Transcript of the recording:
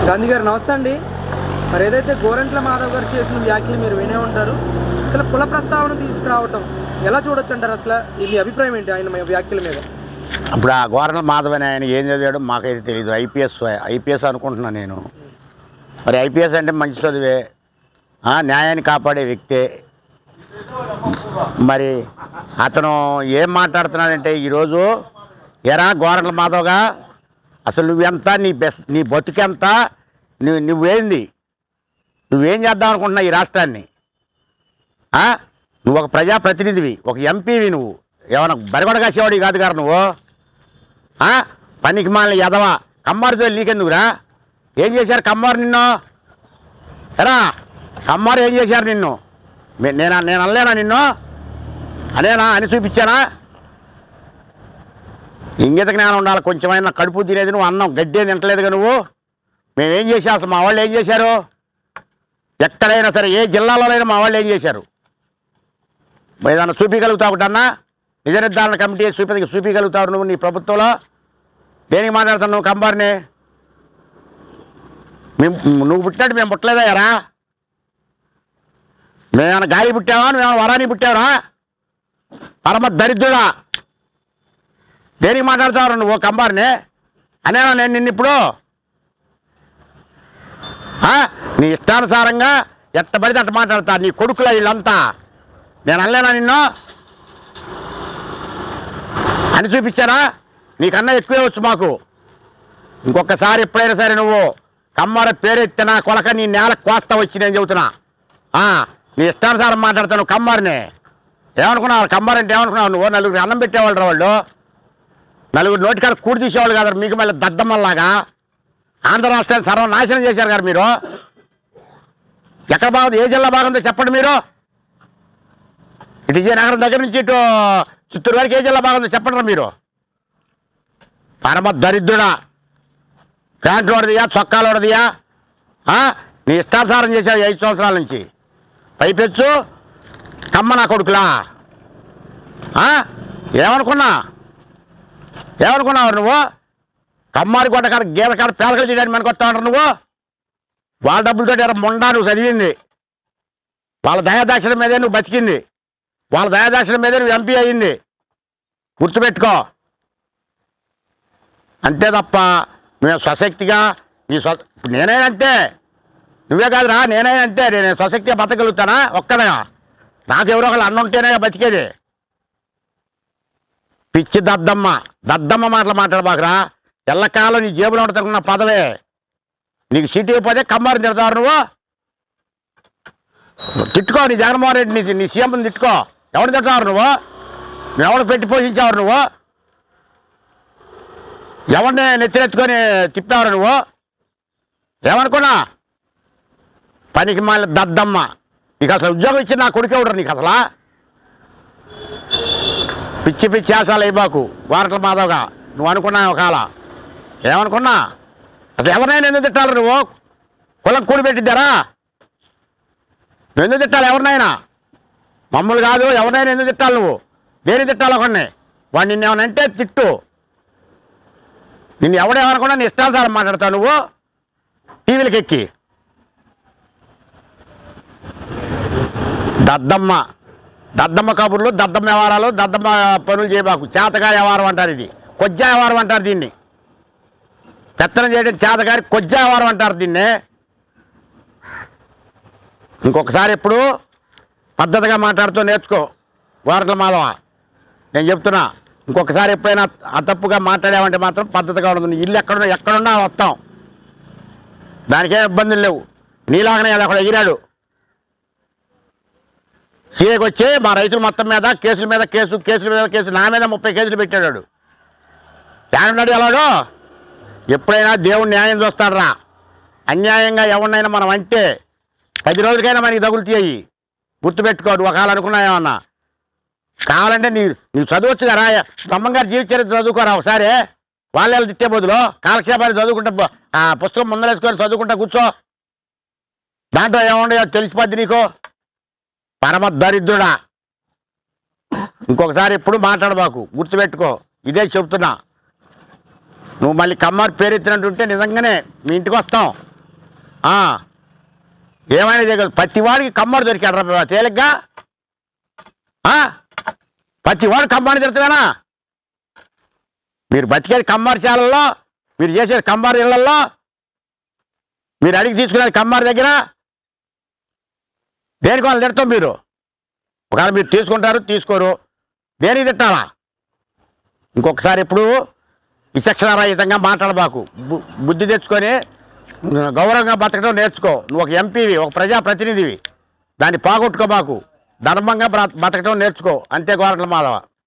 గాంధీ గారు నమస్తే అండి. మరి ఏదైతే గోరంట్ల మాధవ్ గారు చేసిన వ్యాఖ్యలు మీరు వినే ఉంటారు. అసలు కుల ప్రస్తావన తీసుకురావటం ఎలా చూడొచ్చు అంటారు? అసలు మీ అభిప్రాయం ఏంటి ఆయన వ్యాఖ్యల మీద? ఇప్పుడు ఆ గోరంట్ల మాధవ్ అని ఆయన ఏం చదివాడో మాకైతే తెలియదు. ఐపీఎస్ అనుకుంటున్నాను నేను. మరి ఐపీఎస్ అంటే మంచి చదివే, న్యాయాన్ని కాపాడే వ్యక్తే. మరి అతను ఏం మాట్లాడుతున్నాడంటే ఈరోజు, ఎరా గోరంట్ల మాధవ్గా అసలు నువ్వెంత, నీ బతుకెంత, నువ్వేంది, నువ్వేం చేద్దాం అనుకుంటున్నావు ఈ రాష్ట్రాన్ని? నువ్వు ఒక ప్రజాప్రతినిధివి, ఒక ఎంపీవి, నువ్వు ఏమైనా బరిగొడగా చేవాడి కాదు గారు నువ్వు. పనికి మాలిన ఎదవ కమ్మారితో నీకెందుకురా? ఏం చేశారు కమ్మారు నిన్ను? ఎరా కమ్మారు ఏం చేశారు నిన్ను? నేను అనలేనా నిన్ను? అనేనా అని చూపించానా? ఇంగిత జ్ఞానం ఉండాలి కొంచెమైనా. కడుపు తినేది నువ్వు, అన్నం గడ్డి తింటలేదుగా నువ్వు. మేమేం చేసాం అసలు? మా వాళ్ళు ఏం చేశారు? ఎక్కడైనా సరే ఏ జిల్లాలోనైనా మా వాళ్ళు ఏం చేశారు? ఏదన్నా చూపించగలుగుతావు ఒకటన్నా? నిజ నిర్ధారణ కమిటీ చూపించగలుగుతావు నువ్వు నీ ప్రభుత్వంలో? దేనికి మాట్లాడుతావు నువ్వు కంబారిని? నువ్వు పుట్టినట్టు మేము పుట్టలేదా ఎరా? మేమేమైనా గాలి పుట్టావా? నువ్వేమైనా వరాన్ని పుట్టావా? పరమ దరిద్రుడా, దేనికి మాట్లాడతావు నువ్వు కంబారిని? అనేనా నేను నిన్ను ఇప్పుడు? నీ ఇష్టానుసారంగా ఎట్టబడితే అట్ట మాట్లాడతా. నీ కొడుకుల వీళ్ళంతా. నేను అనలేనా నిన్ను అని చూపించానా? నీకన్నా ఎక్కువే వచ్చు మాకు. ఇంకొకసారి ఎప్పుడైనా సరే నువ్వు కమ్మార పేరెత్తినా కొలక నీ నేల కోస్తా వచ్చి నేను చెబుతున్నా. నీ ఇష్టానుసారం మాట్లాడతాను కమ్మారిని. ఏమనుకున్నావు కమ్మారు అంటే? ఏమనుకున్నావు నువ్వు? నలుగురు అన్నం పెట్టేవాళ్ళు రా వాళ్ళు. నలుగురు నోటికాడ కూడి తీసేవాళ్ళు కదా మీకు. మళ్ళీ దద్దమ్మల్లాగా ఆంధ్ర రాష్ట్రాన్ని సర్వనాశనం చేశారు కదా మీరు. ఎక్కడ బాగుంది? ఏ జిల్లా బాగుందో చెప్పండి మీరు. ఇటు విజయనగరం దగ్గర నుంచి ఇటు చిత్తూరు వరకు ఏ జిల్లా బాగుందో చెప్పండి మీరు. పరమ దరిద్రుడా, ప్యాంట్లు వాడదియా, చొక్కాలు వాడదియా, నీ ఇష్టానుసారం చేశావు 5 సంవత్సరాల నుంచి. పైపెచ్చు కమ్మ నా కొడుకులా. ఏమనుకున్నావు నువ్వు? కమ్మారి కొట్ట కాడ గీత కాడ పేలకలు చేయడానికి మనకొస్తా ఉంటారు నువ్వు. వాళ్ళ డబ్బులతో మొండా నువ్వు చదివింది. వాళ్ళ దయాదాక్షిణం మీదే నువ్వు బతికింది. వాళ్ళ దయాదాక్షిణం మీదే నువ్వు ఎంపీ అయ్యింది. గుర్తుపెట్టుకో. అంతే తప్ప మేము స్వశక్తిగా నేనేనంటే నువ్వే కాదురా, నేనేనంటే నేను స్వశక్తిగా బతకగలుగుతానా ఒక్కడగా? నాకు ఎవరో ఒకళ్ళు అన్న ఉంటేనే బతికేది. పిచ్చి దద్దమ్మ మాటలు మాట్లాడబాకరా. ఎల్లకాలం నీ జేబులో ఉంటున్న పదవే. నీకు సీటు అయిపోతే కమ్మారిని తిడతావు నువ్వు. తిట్టుకో నీ జగన్మోహన్ రెడ్డి, నీ సీఎంని తిట్టుకో. ఎవరు తిడతావు నువ్వు? నువ్వు ఎవరు పెట్టి పోషించావు నువ్వు? ఎవరిని నెత్తినెత్తుకొని తిప్పావు నువ్వు? ఏమనుకున్నా? పనికి మాలిన దద్దమ్మ. నీకు అసలు ఉద్యోగం ఇచ్చి నా కొడుకు ఎవడరు నీకు అసలు? పిచ్చి పిచ్చి ఆశాలు అయిబాకు గోరంట్ల మాధవ్గా. నువ్వు అనుకున్నావు ఒకవేళ. ఏమనుకున్నా? అసలు ఎవరినైనా ఎందుకు తిట్టాలి నువ్వు? కులం కూడిపెట్టిద్దారా? నువ్వు ఎందుకు తిట్టాలి ఎవరినైనా? మమ్మల్ని కాదు, ఎవరినైనా ఎందుకు తిట్టాలి నువ్వు? దేని తిట్టాలి ఒకడిని? వాడు నిన్నేమనంటే తిట్టు. నిన్ను ఎవడేమనుకున్నా నీ ఇష్టానుసారం మాట్లాడతావు నువ్వు టీవీలకు ఎక్కి. దద్దమ్మ కబుర్లు, దద్దమ్మ వ్యవహారాలు, దద్దమ్మ పనులు చేయబాకు. చేతగా వ్యవహారం అంటారు ఇది. కొజ్జా వ్యవహారం అంటారు దీన్ని. పెత్తనం చేయడం చేతగారి కొజ్జా వ్యవహారం అంటారు దీన్నే. ఇంకొకసారి ఎప్పుడు పద్ధతిగా మాట్లాడుతూ నేర్చుకో గోరంట్ల మాధవ. నేను చెప్తున్నా, ఇంకొకసారి ఎప్పుడైనా తప్పుగా మాట్లాడామంటే మాత్రం పద్ధతిగా ఉండదు. ఇల్లు ఎక్కడున్నా వస్తాం, దానికేం ఇబ్బందులు లేవు. నీలాగనే అక్కడ ఎగిరాడు సీఏకి వచ్చి మా రైతుల మొత్తం మీద కేసుల మీద కేసు, నా మీద 30 కేసులు పెట్టాడు. ఏమన్నాడు ఎలాగో? ఎప్పుడైనా దేవుడు న్యాయం చూస్తాడరా. అన్యాయంగా ఎవరినైనా మనం అంటే 10 రోజులకైనా మనకి తగులుతాయి. గుర్తుపెట్టుకో. నువ్వు ఒకవేళ అనుకున్నా ఏమన్నా కావాలంటే నీవు చదవచ్చు కదా. బ్రహ్మంగారు జీవిత చరిత్ర చదువుకోరా ఒకసారి. వాళ్ళు తిట్టే బదులు కాలక్షేపాన్ని చదువుకుంటా, ఆ పుస్తకం ముందరేసుకొని చదువుకుంటా కూర్చో. దాంట్లో ఏముండో తెలిసిపోద్ది నీకు. పరమ దరిద్రుడా, ఇంకొకసారి ఎప్పుడు మాట్లాడబాకు. గుర్తుపెట్టుకో. ఇదే చెప్తున్నా. నువ్వు మళ్ళీ కమ్మారు పేరెత్తినట్టుంటే నిజంగానే మీ ఇంటికి వస్తాం. ఏమైనా దగ్గర ప్రతి వాడికి కమ్మడి దొరికాడు రా తేలిగ్గా. ప్రతి వాడు కమ్మాడి తిరుగుతున్నానా? మీరు బతికేది కమ్మారి శాలల్లో, మీరు చేసేది కమ్మారి ఇళ్లల్లో, మీరు అడిగి తీసుకునేది కమ్మారి దగ్గర. దేనికి వాళ్ళు తిడతాం మీరు? ఒకవేళ మీరు తీసుకుంటారు తీసుకోరు, దేనికి తిట్టాలా? ఇంకొకసారి ఇప్పుడు విచక్షణారహితంగా మాట్లాడబాకు. బుద్ధి తెచ్చుకొని గౌరవంగా బతకడం నేర్చుకో. నువ్వు ఒక ఎంపీవి, ఒక ప్రజాప్రతినిధివి, దాన్ని పోగొట్టుకోబాకు. ధర్మంగా బతకడం నేర్చుకో. అంతే గోరంట్ల మాధవ.